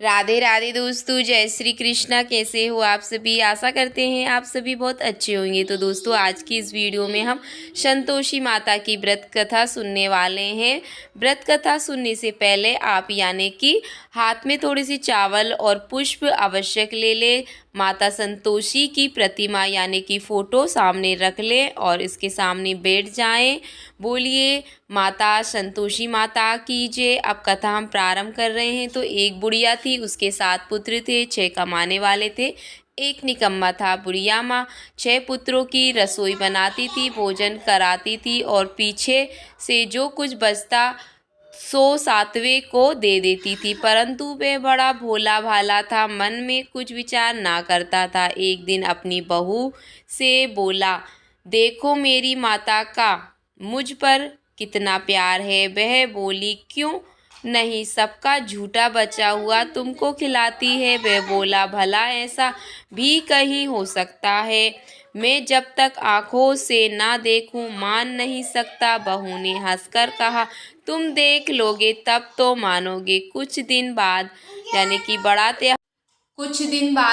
राधे राधे दोस्तों, जय श्री कृष्णा। कैसे हो आप सभी? आशा करते हैं आप सभी बहुत अच्छे होंगे। तो दोस्तों, आज की इस वीडियो में हम संतोषी माता की व्रत कथा सुनने वाले हैं। व्रत कथा सुनने से पहले आप यानी कि हाथ में थोड़ी सी चावल और पुष्प आवश्यक ले ले। माता संतोषी की प्रतिमा यानी कि फ़ोटो सामने रख लें और इसके सामने बैठ जाएं। बोलिए माता संतोषी माता की जय। अब कथा हम प्रारंभ कर रहे हैं। तो एक बुढ़िया थी, उसके 7 पुत्र थे, 6 कमाने वाले थे, एक निकम्मा था। बुढ़िया माँ 6 पुत्रों की रसोई बनाती थी, भोजन कराती थी और पीछे से जो कुछ बचता सो 7वें को दे देती थी। परंतु वह बड़ा भोला भाला था, मन में कुछ विचार ना करता था। एक दिन अपनी बहू से बोला, देखो मेरी माता का मुझ पर कितना प्यार है। वह बोली, क्यों नहीं, सबका झूठा बचा हुआ तुमको खिलाती है। वह बोला, भला ऐसा भी कहीं हो सकता है? मैं जब तक आँखों से ना देखूं मान नहीं सकता। बहू ने हंसकर कहा, तुम देख लोगे तब तो मानोगे। कुछ दिन बाद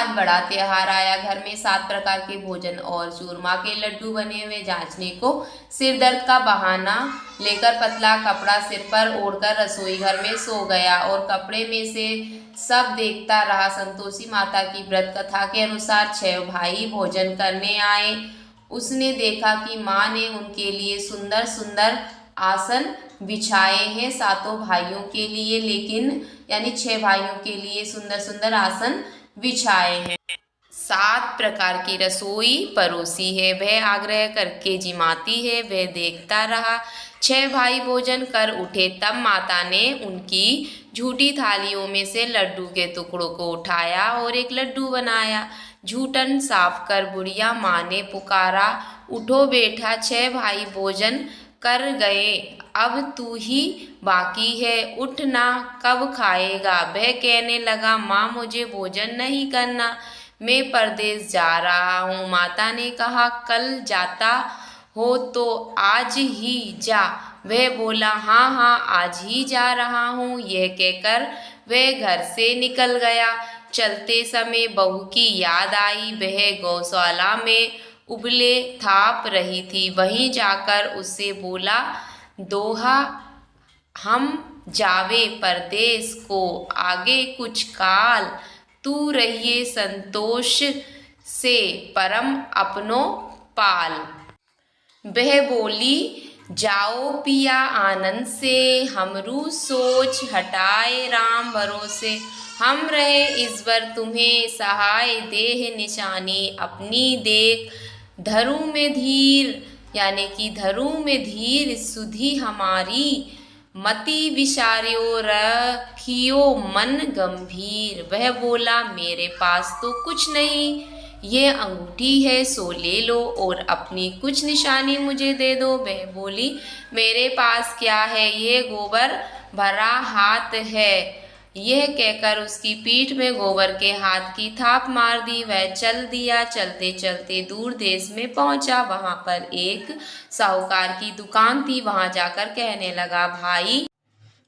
बड़ा त्योहार आया। घर में 7 प्रकार के भोजन और चूरमा के लड्डू बने हुए। जांचने को सिर दर्द का बहाना लेकर पतला कपड़ा सिर पर ओढ़कर रसोई घर में सो गया और कपड़े में से सब देखता रहा। संतोषी माता की व्रत कथा के अनुसार 6 भाई भोजन करने आए। उसने देखा कि माँ ने उनके लिए सुंदर सुंदर आसन बिछाए हैं। 7 भाइयों के लिए लेकिन यानी 6 भाइयों के लिए सुंदर सुंदर आसन बिछाए हैं। 7 प्रकार की रसोई परोसी है। वह आग्रह करके जिमाती है। वह देखता रहा। 6 भाई भोजन कर उठे, तब माता ने उनकी झूठी थालियों में से लड्डू के टुकड़ों को उठाया और एक लड्डू बनाया। झूठन साफ कर बुढ़िया माँ ने पुकारा, उठो बेटा, 6 भाई भोजन कर गए, अब तू ही बाकी है, उठना, कब खाएगा? वह कहने लगा, माँ मुझे भोजन नहीं करना, मैं परदेश जा रहा हूँ। माता ने कहा, कल जाता हो तो आज ही जा। वह बोला, हाँ हाँ आज ही जा रहा हूँ। यह कहकर वह घर से निकल गया। चलते समय बहू की याद आई। वह गौशाला में उबले थाप रही थी। वहीं जाकर उससे बोला, दोहा हम जावे परदेस को, आगे कुछ काल तू रहिए संतोष से, परम अपनो पाल। वह बोली, जाओ पिया आनंद से, हमरू सोच हटाए राम भरोसे। हम रहे ईश्वर तुम्हें सहाय, देह निशानी अपनी देख, धरू में धीर यानी कि धरू में धीर सुधि हमारी, मति विचार्यो रखियो मन गंभीर। वह बोला, मेरे पास तो कुछ नहीं, ये अंगूठी है सो ले लो और अपनी कुछ निशानी मुझे दे दो। वह बोली, मेरे पास क्या है, ये गोबर भरा हाथ है। यह कहकर उसकी पीठ में गोबर के हाथ की थाप मार दी। वह चल दिया। चलते चलते दूर देश में पहुंचा। वहां पर एक साहूकार की दुकान थी। वहां जाकर कहने लगा, भाई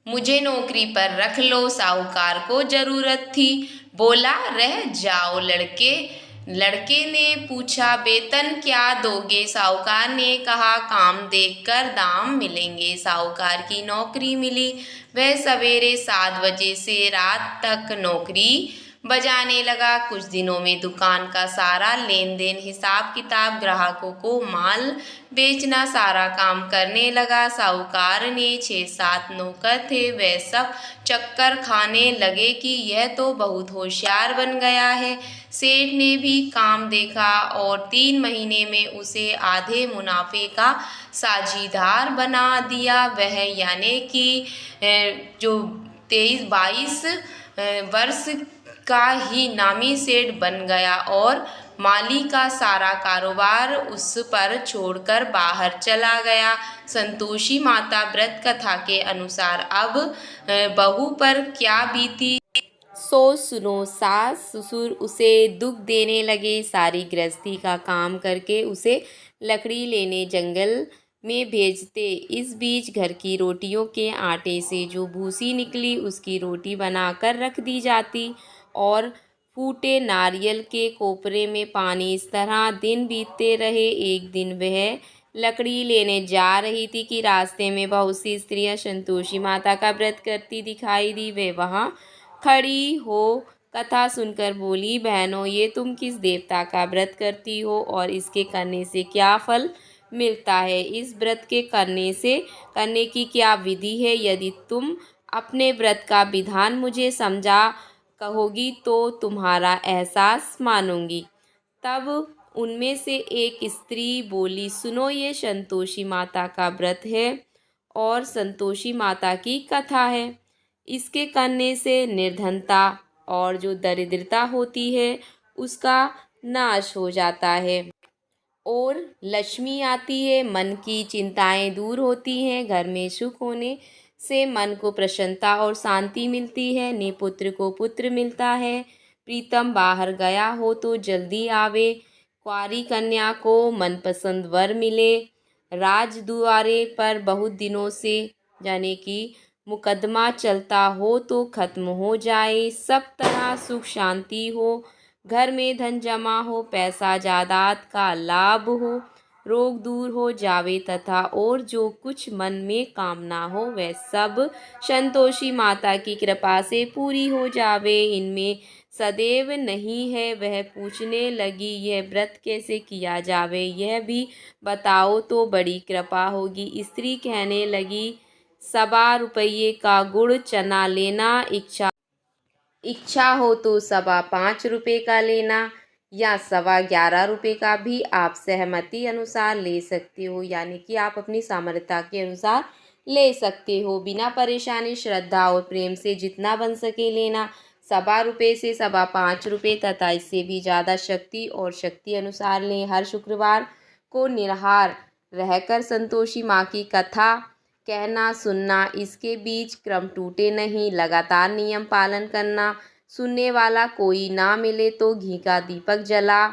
मुझे नौकरी पर रख लो, साहूकार को जरूरत थी। बोला, रह जाओ लड़के। लड़के ने पूछा, वेतन क्या दोगे? साहूकार ने कहा, काम देखकर दाम मिलेंगे। साहूकार की नौकरी मिली। वह सवेरे 7 बजे से रात तक नौकरी बजाने लगा। कुछ दिनों में दुकान का सारा लेन देन, हिसाब किताब, ग्राहकों को माल बेचना, सारा काम करने लगा। साहूकार ने 6-7 नौकर थे। वे सब चक्कर खाने लगे कि यह तो बहुत होशियार बन गया है। सेठ ने भी काम देखा और 3 महीने में उसे आधे मुनाफे का साझीदार बना दिया। वह यानी कि जो 23-22 वर्ष का ही नामी सेठ बन गया और माली का सारा कारोबार उस पर छोड़कर बाहर चला गया। संतोषी माता व्रत कथा के अनुसार अब बहू पर क्या बीती सो सुनो। सास ससुर उसे दुख देने लगे। सारी गृहस्थी का काम करके उसे लकड़ी लेने जंगल में भेजते। इस बीच घर की रोटियों के आटे से जो भूसी निकली उसकी रोटी बनाकर रख दी जाती और फूटे नारियल के कोपरे में पानी। इस तरह दिन बीतते रहे। एक दिन वह लकड़ी लेने जा रही थी कि रास्ते में बहुत सी स्त्रियां संतोषी माता का व्रत करती दिखाई दी। वे वहां खड़ी हो कथा सुनकर बोली, बहनों, ये तुम किस देवता का व्रत करती हो और इसके करने से क्या फल मिलता है? इस व्रत के करने की क्या विधि है? यदि तुम अपने व्रत का विधान मुझे समझा कहोगी तो तुम्हारा एहसास मानूंगी। तब उनमें से एक स्त्री बोली, सुनो, ये संतोषी माता का व्रत है और संतोषी माता की कथा है। इसके करने से निर्धनता और जो दरिद्रता होती है उसका नाश हो जाता है और लक्ष्मी आती है। मन की चिंताएं दूर होती हैं। घर में सुख होने से मन को प्रसन्नता और शांति मिलती है। निपुत्र को पुत्र मिलता है। प्रीतम बाहर गया हो तो जल्दी आवे। कुंवारी कन्या को मनपसंद वर मिले। राजदुआरे पर बहुत दिनों से यानी कि मुकदमा चलता हो तो खत्म हो जाए। सब तरह सुख शांति हो। घर में धन जमा हो, पैसा जायदाद का लाभ हो, रोग दूर हो जावे तथा और जो कुछ मन में कामना हो वह सब संतोषी माता की कृपा से पूरी हो जावे। इनमें सदैव नहीं है। वह पूछने लगी, यह व्रत कैसे किया जावे, यह भी बताओ तो बड़ी कृपा होगी। स्त्री कहने लगी, 1.25 का गुड़ चना लेना, इच्छा हो तो 5.25 का लेना या 11.25 का भी आप सहमति अनुसार ले सकते हो, यानी कि आप अपनी सामर्थ्य के अनुसार ले सकते हो। बिना परेशानी, श्रद्धा और प्रेम से जितना बन सके लेना। 1.25 से 5.25 तथा इससे भी ज़्यादा शक्ति और शक्ति अनुसार लें। हर शुक्रवार को निराहार रहकर संतोषी माँ की कथा कहना सुनना। इसके बीच क्रम टूटे नहीं, लगातार नियम पालन करना। सुनने वाला कोई ना मिले तो घी का दीपक जला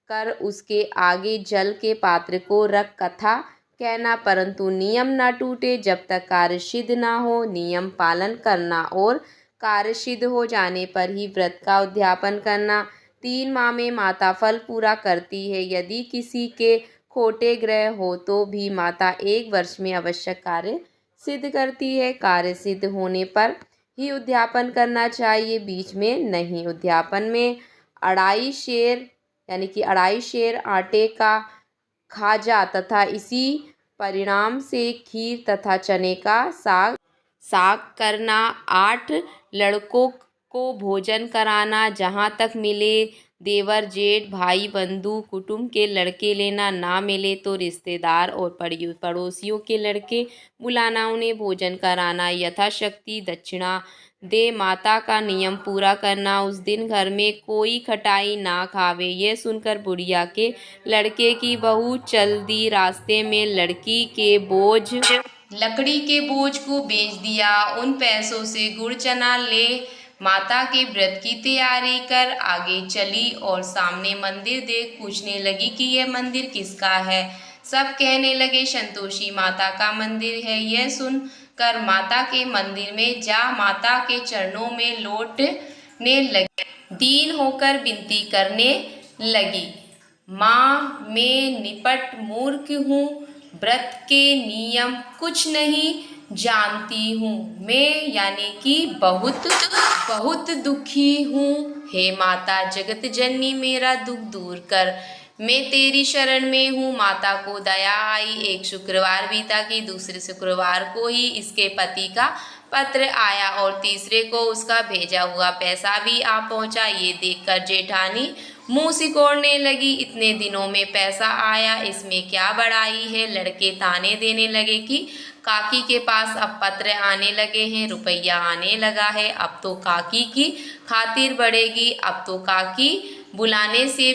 कर उसके आगे जल के पात्र को रख कथा कहना, परंतु नियम ना टूटे जब तक कार्य सिद्ध ना हो। नियम पालन करना और कार्य सिद्ध हो जाने पर ही व्रत का उद्यापन करना। 3 माह में माता फल पूरा करती है। यदि किसी के खोटे ग्रह हो तो भी माता 1 वर्ष में आवश्यक कार्य सिद्ध करती है। कार्य सिद्ध होने पर ही उद्यापन करना चाहिए, बीच में नहीं। उद्यापन में 2.5 शेर यानी कि 2.5 शेर आटे का खाजा तथा इसी परिणाम से खीर तथा चने का साग करना। 8 लड़कों को भोजन कराना, जहाँ तक मिले देवर जेठ भाई बंधु कुटुंब के लड़के लेना, ना मिले तो रिश्तेदार और पड़ोसियों के लड़के बुलाना, उन्हें भोजन कराना, यथाशक्ति दक्षिणा दे माता का नियम पूरा करना। उस दिन घर में कोई खटाई ना खावे। यह सुनकर बुढ़िया के लड़के की बहू चल दी। रास्ते में लकड़ी के बोझ को बेच दिया। उन पैसों से गुड़ चना ले माता के व्रत की तैयारी कर आगे चली और सामने मंदिर देख पूछने लगी कि यह मंदिर किसका है। सब कहने लगे संतोषी माता का मंदिर है। यह सुन कर माता के मंदिर में जा माता के चरणों में लौटने लगी। दीन होकर विनती करने लगी, माँ, मैं निपट मूर्ख हूँ, व्रत के नियम कुछ नहीं जानती हूँ मैं, यानी कि बहुत दुखी हूँ। हे माता जगत जननी, मेरा दुख दूर कर, मैं तेरी शरण में हूँ। माता को दया आई। एक शुक्रवार बीता कि दूसरे शुक्रवार को ही इसके पति का पत्र आया और तीसरे को उसका भेजा हुआ पैसा भी आ पहुँचा। ये देखकर जेठानी मुंह सिकोड़ने लगी, इतने दिनों में पैसा आया, इसमें क्या बड़ाई है। लड़के ताने देने लगे कि काकी के पास अब पत्र आने लगे हैं, रुपया आने लगा है, अब तो काकी की खातिर बढ़ेगी, अब तो काकी बोलने से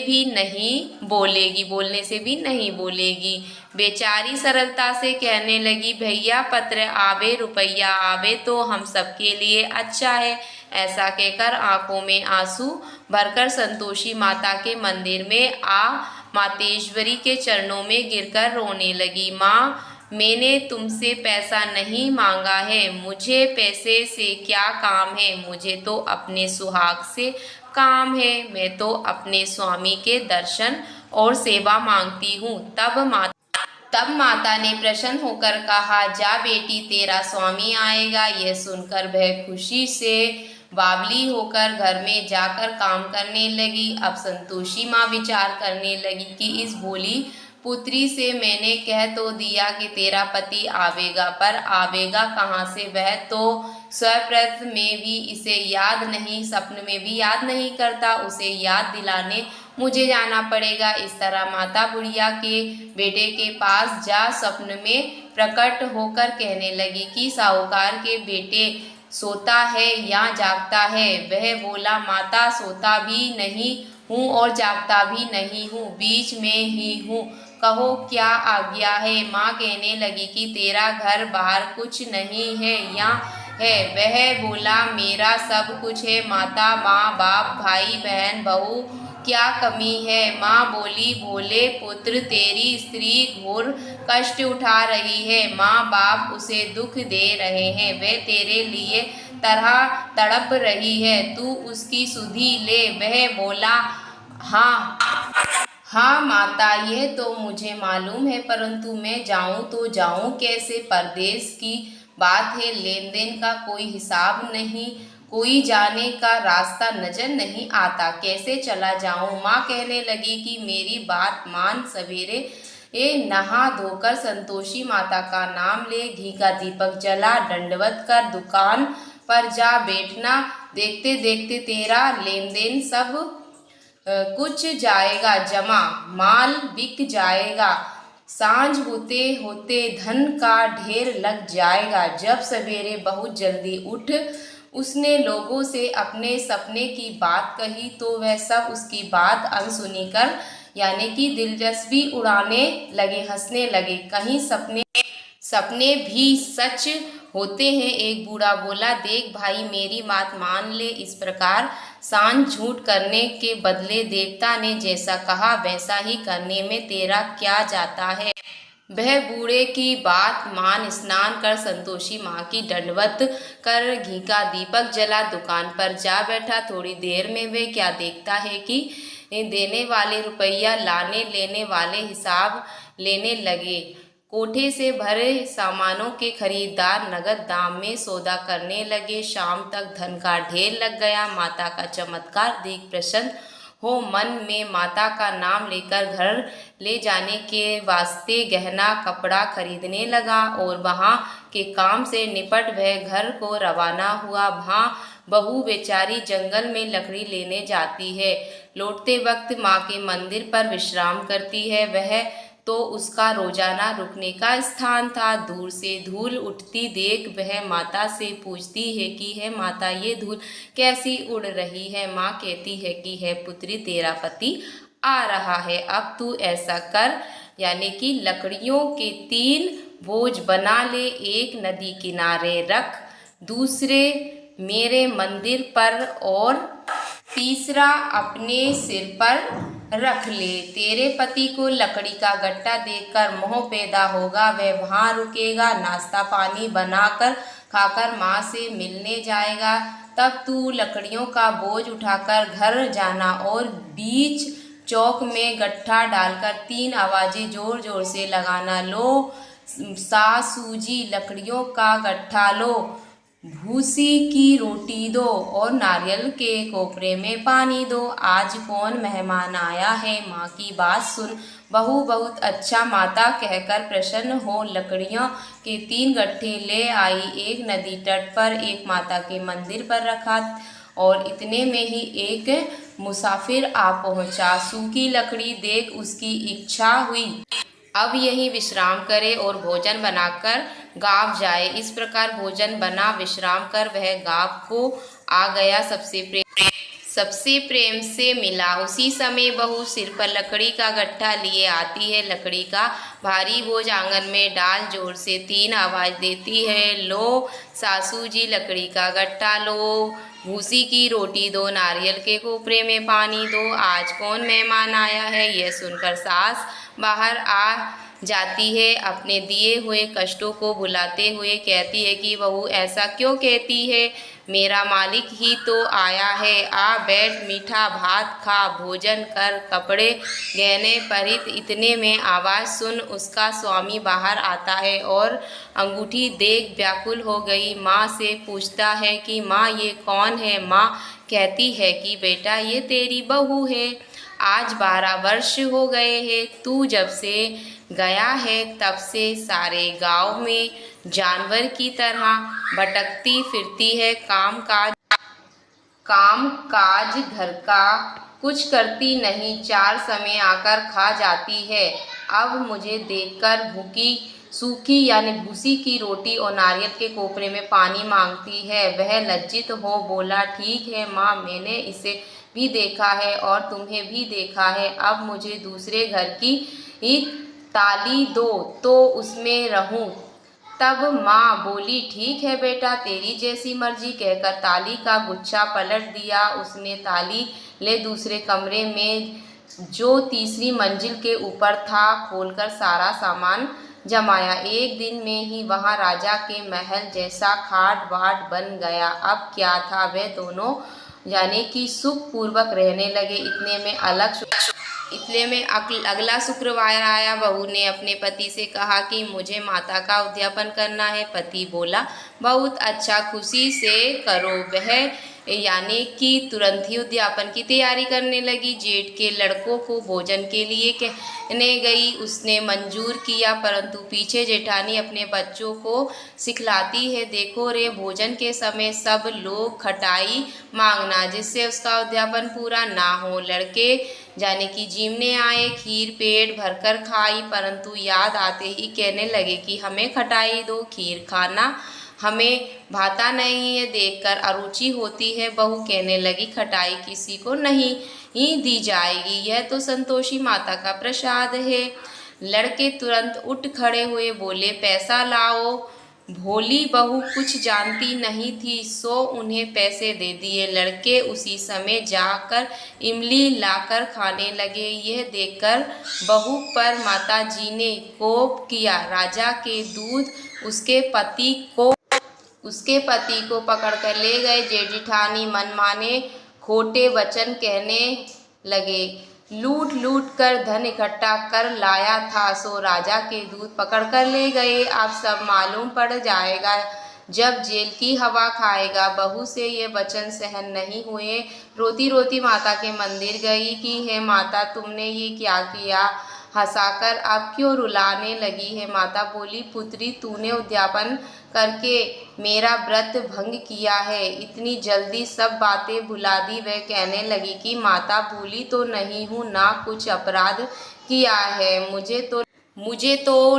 भी नहीं बोलेगी। बेचारी सरलता से कहने लगी, भैया पत्र आवे, रुपया आवे तो हम सबके लिए अच्छा है। ऐसा कहकर आंखों में आंसू भरकर संतोषी माता के मंदिर में आ मातेश्वरी के चरणों में गिरकर रोने लगी। माँ, मैंने तुमसे पैसा नहीं मांगा है, मुझे पैसे से क्या काम है, मुझे तो अपने सुहाग से काम है, मैं तो अपने स्वामी के दर्शन और सेवा मांगती हूँ। तब माता ने प्रसन्न होकर कहा, जा बेटी, तेरा स्वामी आएगा। यह सुनकर वह खुशी से बावली होकर घर में जाकर काम करने लगी। अब संतोषी माँ विचार करने लगी कि इस भोली पुत्री से मैंने कह तो दिया कि तेरा पति आवेगा, पर आवेगा कहाँ से? वह तो स्वप्न में भी इसे याद नहीं, स्वप्न में भी याद नहीं करता। उसे याद दिलाने मुझे जाना पड़ेगा। इस तरह माता बुढ़िया के बेटे के पास जा स्वप्न में प्रकट होकर कहने लगी कि साहूकार के बेटे सोता है या जागता है? वह बोला, माता, सोता भी नहीं हूँ और जागता भी नहीं हूँ, बीच में ही हूँ, कहो क्या आज्ञा है? माँ कहने लगी कि तेरा घर बाहर कुछ नहीं है या है? वह बोला, मेरा सब कुछ है माता, माँ बाप भाई बहन बहू, क्या कमी है? माँ बोली, भोले पुत्र, तेरी स्त्री घोर कष्ट उठा रही है, माँ बाप उसे दुख दे रहे हैं, वे तेरे लिए तरह तड़प रही है, तू उसकी सुधि ले। वह बोला, हाँ हाँ माता, यह तो मुझे मालूम है, परंतु मैं जाऊं तो जाऊं कैसे? परदेश की बात है, लेन देन का कोई हिसाब नहीं, कोई जाने का रास्ता नजर नहीं आता, कैसे चला जाऊं? माँ कहने लगी कि मेरी बात मान, सवेरे नहा धोकर संतोषी माता का नाम ले, घी का दीपक जला, दंडवत कर दुकान पर जा बैठना, देखते देखते तेरा लेन देन सब कुछ जाएगा जमा, माल बिक जाएगा, सांझ होते होते धन का ढेर लग जाएगा। जब सवेरे बहुत जल्दी उठ उसने लोगों से अपने सपने की बात कही तो वह सब उसकी बात अनसुनी कर यानी कि दिलचस्पी उड़ाने लगे, हंसने लगे। कहीं सपने भी सच होते हैं। एक बूढ़ा बोला, देख भाई, मेरी बात मान ले। इस प्रकार सांझ झूठ करने के बदले देवता ने जैसा कहा वैसा ही करने में तेरा क्या जाता है? वह बूढ़े की बात मान स्नान कर संतोषी माँ की दंडवत कर घी का दीपक जला दुकान पर जा बैठा। थोड़ी देर में वे क्या देखता है कि देने वाले रुपया, लाने लेने वाले हिसाब लेने लगे। कोठे से भरे सामानों के खरीदार नगद दाम में सौदा करने लगे। शाम तक धन का ढेर लग गया। माता का चमत्कार देख प्रसन्न हो मन में माता का नाम लेकर घर ले जाने के वास्ते गहना कपड़ा खरीदने लगा और वहाँ के काम से निपट वह घर को रवाना हुआ। वहाँ बहू बेचारी जंगल में लकड़ी लेने जाती है, लौटते वक्त माँ के मंदिर पर विश्राम करती है। वह तो उसका रोजाना रुकने का स्थान था। दूर से धूल उठती देख वह माता से पूछती है कि है माता, ये धूल कैसी उड़ रही है? माँ कहती है कि है पुत्री, तेरा पति आ रहा है, अब तू ऐसा कर यानी कि लकड़ियों के 3 बोझ बना ले, एक नदी किनारे रख, दूसरे मेरे मंदिर पर और तीसरा अपने सिर पर रख ले। तेरे पति को लकड़ी का गट्टा देखकर मोह पैदा होगा, वह वहाँ रुकेगा, नाश्ता पानी बनाकर खाकर माँ से मिलने जाएगा। तब तू लकड़ियों का बोझ उठाकर घर जाना और बीच चौक में गट्ठा डालकर 3 आवाज़ें जोर जोर से लगाना। लो सासूजी, लकड़ियों का गट्ठा लो, भूसी की रोटी दो और नारियल के कोपरे में पानी दो। आज कौन मेहमान आया है? माँ की बात सुन बहू बहुत अच्छा माता कहकर प्रसन्न हो लकड़ियों के 3 गट्ठे ले आई। एक नदी तट पर, एक माता के मंदिर पर रखा और इतने में ही एक मुसाफिर आ पहुँचा। सूखी लकड़ी देख उसकी इच्छा हुई अब यही विश्राम करे और भोजन बनाकर गाँव जाए। इस प्रकार भोजन बना, विश्राम कर वह गाँव को आ गया। सबसे प्रेम से मिला। उसी समय बहू सिर पर लकड़ी का गट्ठा लिए आती है। लकड़ी का भारी बोझ आंगन में डाल जोर से 3 आवाज़ देती है। लो सासू जी, लकड़ी का गट्टा लो, भूसी की रोटी दो, नारियल के कोपरे में पानी दो। आज कौन मेहमान आया है? यह सुनकर सास बाहर आ जाती है, अपने दिए हुए कष्टों को भुलाते हुए कहती है कि बहू ऐसा क्यों कहती है, मेरा मालिक ही तो आया है, आ बैठ, मीठा भात खा, भोजन कर, कपड़े गहने परित। इतने में आवाज़ सुन उसका स्वामी बाहर आता है और अंगूठी देख व्याकुल हो गई माँ से पूछता है कि माँ ये कौन है। माँ कहती है कि बेटा ये तेरी बहू है, आज 12 वर्ष हो गए हैं, तू जब से गया है तब से सारे गांव में जानवर की तरह भटकती फिरती है, काम काज घर का कुछ करती नहीं, 4 समय आकर खा जाती है। अब मुझे देखकर भूखी सूखी यानी भूसी की रोटी और नारियल के कोपरे में पानी मांगती है। वह लज्जित हो बोला, ठीक है माँ, मैंने इसे भी देखा है और तुम्हें भी देखा है, अब मुझे दूसरे घर की ताली दो तो उसमें रहूं। तब माँ बोली, ठीक है बेटा, तेरी जैसी मर्जी, कहकर ताली का गुच्छा पलट दिया। उसने ताली ले दूसरे कमरे में जो तीसरी मंजिल के ऊपर था खोलकर सारा सामान जमाया। एक दिन में ही वहाँ राजा के महल जैसा खाट बाट बन गया। अब क्या था, वे दोनों यानी कि सुख पूर्वक रहने लगे। इतने में अगला शुक्रवार आया। बहू ने अपने पति से कहा कि मुझे माता का उद्यापन करना है। पति बोला, बहुत अच्छा, खुशी से करो। वह यानी कि तुरंत ही उद्यापन की तैयारी करने लगी। जेठ के लड़कों को भोजन के लिए कहने गई, उसने मंजूर किया, परंतु पीछे जेठानी अपने बच्चों को सिखलाती है, देखो रे, भोजन के समय सब लोग खटाई मांगना, जिससे उसका उद्यापन पूरा ना हो। लड़के जाने की जीमने आए, खीर पेट भरकर खाई, परंतु याद आते ही कहने लगे कि हमें खटाई दो, खीर खाना हमें भाता नहीं है। देखकर अरुचि होती है। बहू कहने लगी, खटाई किसी को नहीं ही दी जाएगी, यह तो संतोषी माता का प्रसाद है। लड़के तुरंत उठ खड़े हुए, बोले, पैसा लाओ। भोली बहू कुछ जानती नहीं थी, सो उन्हें पैसे दे दिए। लड़के उसी समय जाकर इमली लाकर खाने लगे। यह देखकर बहू पर माताजी ने कोप किया। राजा के दूत उसके पति को पकड़कर ले गए। जेठ जेठानी मनमाने खोटे वचन कहने लगे, लूट लूट कर धन इकट्ठा कर लाया था, सो राजा के दूत पकड़कर ले गए। अब सब मालूम पड़ जाएगा जब जेल की हवा खाएगा। बहू से ये वचन सहन नहीं हुए। रोती रोती माता के मंदिर गई कि हे माता, तुमने ये क्या किया, हंसाकर अब क्यों रुलाने लगी है। माता बोली, पुत्री, तूने उद्यापन करके मेरा व्रत भंग किया है, इतनी जल्दी सब बातें भुला दी। वह कहने लगी कि माता, भूली तो नहीं हूँ, ना कुछ अपराध किया है, मुझे तो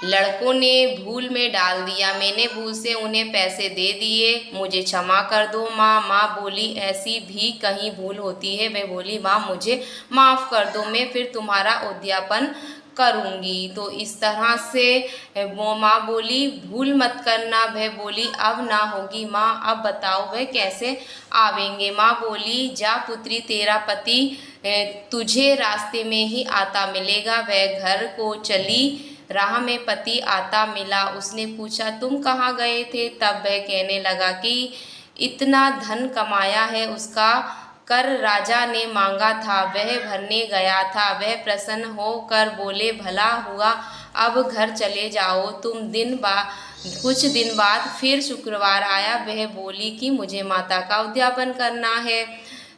लड़कों ने भूल में डाल दिया, मैंने भूल से उन्हें पैसे दे दिए, मुझे क्षमा कर दो माँ। माँ बोली, ऐसी भी कहीं भूल होती है। वह बोली, माँ मुझे माफ़ कर दो, मैं फिर तुम्हारा उद्यापन करूँगी। तो इस तरह से वो माँ बोली, भूल मत करना। वह बोली, अब ना होगी माँ, अब बताओ वह कैसे आवेंगे। माँ बोली, जा पुत्री, तेरा पति तुझे रास्ते में ही आता मिलेगा। वह घर को चली, राह में पति आता मिला। उसने पूछा, तुम कहाँ गए थे। तब वह कहने लगा कि इतना धन कमाया है, उसका कर राजा ने मांगा था, वह भरने गया था। वह प्रसन्न होकर बोले, भला हुआ, अब घर चले जाओ तुम। कुछ दिन बाद फिर शुक्रवार आया। वह बोली कि मुझे माता का उद्यापन करना है।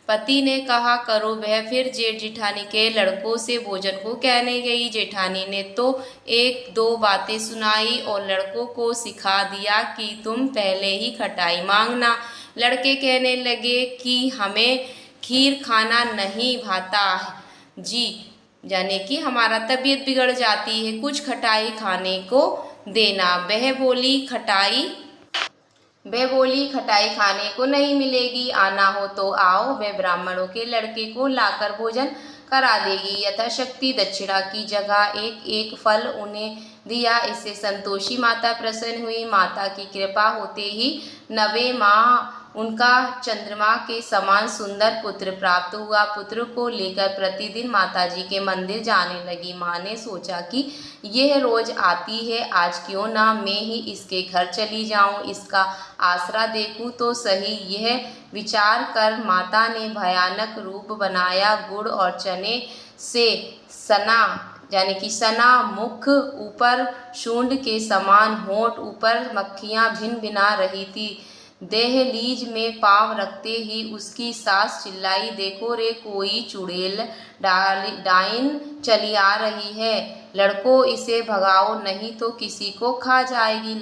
पति ने कहा, करो। वह फिर जेठ जेठानी के लड़कों से भोजन को कहने गई। जेठानी ने तो 1-2 बातें सुनाई और लड़कों को सिखा दिया कि तुम पहले ही खटाई मांगना। लड़के कहने लगे कि हमें खीर खाना नहीं भाता जी, यानी कि हमारा तबीयत बिगड़ जाती है, कुछ खटाई खाने को देना। वह बोली, खटाई खाने को नहीं मिलेगी, आना हो तो आओ। वह ब्राह्मणों के लड़के को लाकर भोजन करा देगी। यथाशक्ति दक्षिणा की जगह एक एक फल उन्हें दिया। इससे संतोषी माता प्रसन्न हुई। माता की कृपा होते ही 9वें माह उनका चंद्रमा के समान सुंदर पुत्र प्राप्त हुआ। पुत्र को लेकर प्रतिदिन माताजी के मंदिर जाने लगी। माँ ने सोचा कि यह रोज आती है, आज क्यों ना मैं ही इसके घर चली जाऊं, इसका आसरा देखूं तो सही। यह विचार कर माता ने भयानक रूप बनाया। गुड़ और चने से सना यानी कि सना मुख, ऊपर शूंड के समान होंठ, ऊपर मक्खियां भिन भिना रही थी। दहलीज में पांव रखते ही उसकी सास चिल्लाई, देखो रे कोई चुड़ैल डाइन चली आ रही है, लड़कों इसे भगाओ नहीं तो किसी को खा जाएगी।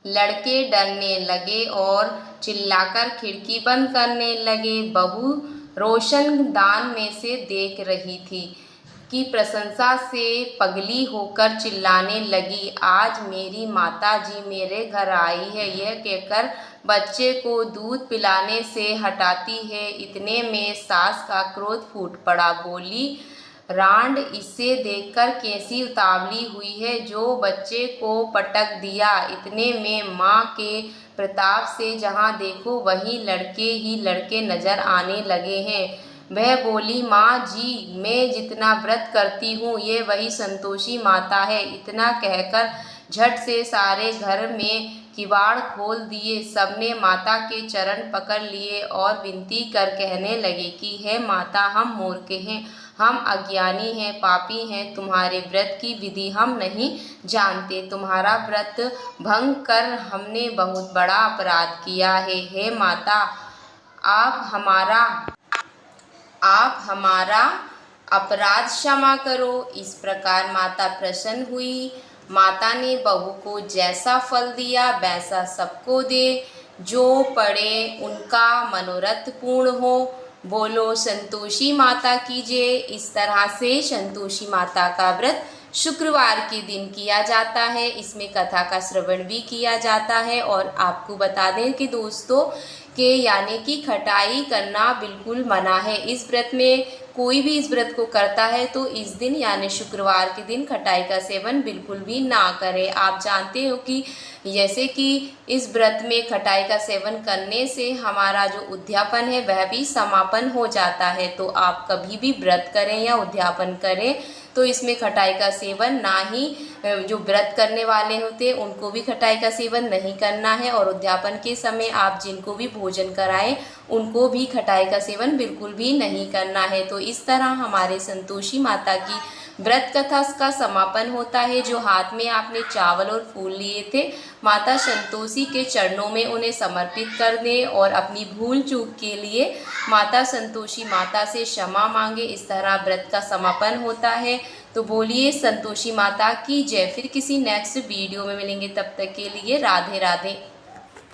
लड़के डरने लगे और चिल्लाकर खिड़की बंद करने लगे। बहू रोशनदान में से देख रही थी की प्रशंसा से पगली होकर चिल्लाने लगी, आज मेरी माता जी मेरे घर आई है। यह कहकर बच्चे को दूध पिलाने से हटाती है। इतने में सास का क्रोध फूट पड़ा। बोली, रांड इसे देखकर कैसी उतावली हुई है, जो बच्चे को पटक दिया। इतने में माँ के प्रताप से जहाँ देखो वहीं लड़के ही लड़के नजर आने लगे हैं। वह बोली, माँ जी मैं जितना व्रत करती हूँ ये वही संतोषी माता है। इतना कहकर झट से सारे घर में किवाड़ खोल दिए। सबने माता के चरण पकड़ लिए और विनती कर कहने लगे कि हे माता, हम मूर्ख हैं, हम अज्ञानी हैं, पापी हैं, तुम्हारे व्रत की विधि हम नहीं जानते। तुम्हारा व्रत भंग कर हमने बहुत बड़ा अपराध किया है। हे माता, आप हमारा अपराध क्षमा करो। इस प्रकार माता प्रसन्न हुई। माता ने बहू को जैसा फल दिया वैसा सबको दे, जो पड़े उनका मनोरथ पूर्ण हो। बोलो संतोषी माता की जय। इस तरह से संतोषी माता का व्रत शुक्रवार के दिन किया जाता है। इसमें कथा का श्रवण भी किया जाता है। और आपको बता दें कि दोस्तों के यानी कि खटाई करना बिल्कुल मना है। इस व्रत में कोई भी इस व्रत को करता है तो इस दिन यानी शुक्रवार के दिन खटाई का सेवन बिल्कुल भी ना करें। आप जानते हो कि जैसे कि इस व्रत में खटाई का सेवन करने से हमारा जो उद्यापन है वह भी समापन हो जाता है। तो आप कभी भी व्रत करें या उद्यापन करें तो इसमें खटाई का सेवन ना ही, जो व्रत करने वाले होते हैं उनको भी खटाई का सेवन नहीं करना है। और उद्यापन के समय आप जिनको भी भोजन कराएं उनको भी खटाई का सेवन बिल्कुल भी नहीं करना है। तो इस तरह हमारे संतोषी माता की व्रत कथा का समापन होता है। जो हाथ में आपने चावल और फूल लिए थे माता संतोषी के चरणों में उन्हें समर्पित कर दें और अपनी भूल चूक के लिए माता संतोषी माता से क्षमा मांगे। इस तरह व्रत का समापन होता है। तो बोलिए संतोषी माता की जय। फिर किसी नेक्स्ट वीडियो में मिलेंगे, तब तक के लिए राधे राधे।